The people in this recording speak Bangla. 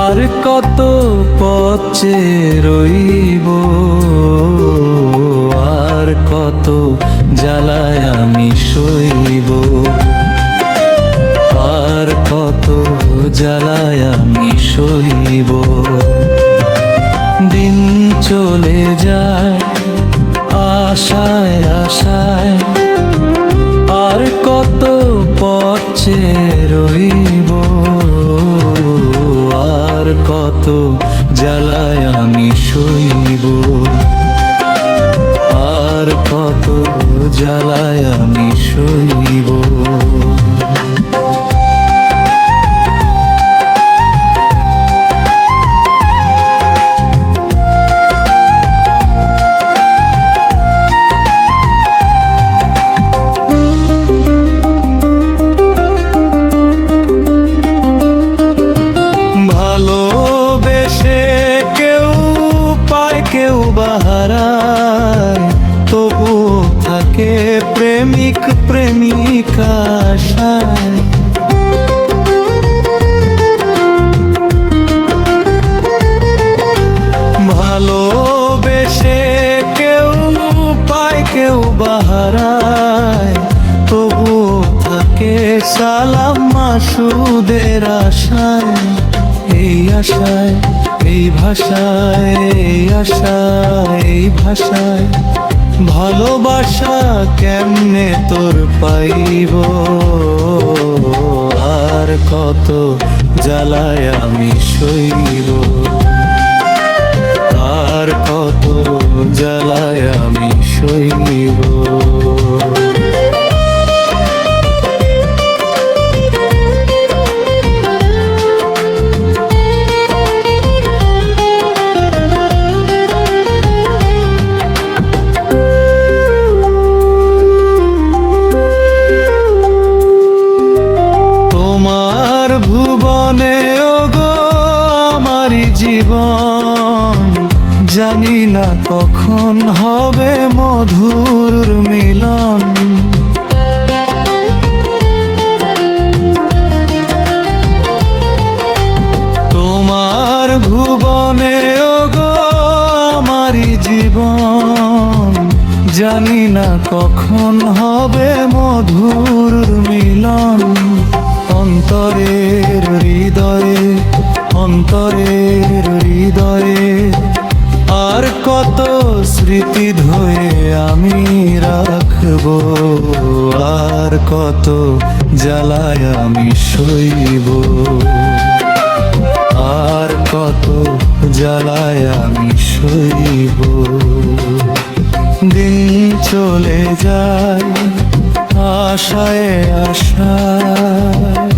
আর কত পথ চেয়ে রইব, আর কত জ্বালায় আমি সইব, আর কত জ্বালায় আমি সইব। দিন চলে যায় আশায় আশায়, আর কত পথ চেয়ে রইব, আর কত জ্বালায় আমি সইব, আর কত জ্বালায় আমি সইব। ভালোবেসে কেউ পায় কেউ বাহারায়, তবু থাকে প্রেমিক প্রেমিকা আশায়। ভালোবেসে কেউ পায় কেউ বাহারায়, তবু থাকে সালাম মাসুদের আশায়। এই আশায় এই ভাষায়, এই আশায় এই ভাষায়, ভালোবাসা কেমনে তোর পাইব, আর কত জ্বালায় আমি সইব, আর কত জ্বালায় আমি সইব। ভুবনে ওগো আমারি জীবন, জানি না কখন হবে মধুর মিলন। তোমার ভুবনে ওগো আমারি জীবন, জানি না কখন হবে মধুর মিলন। অন্তরের হৃদয়ে, অন্তরের হৃদয়ে, আর কত স্মৃতি ধরে আমি রাখবো, আর কত জ্বালায় আমি সইব, আর কত জ্বালায় আমি সইব। দিন চলে যায় আশায় আশায়,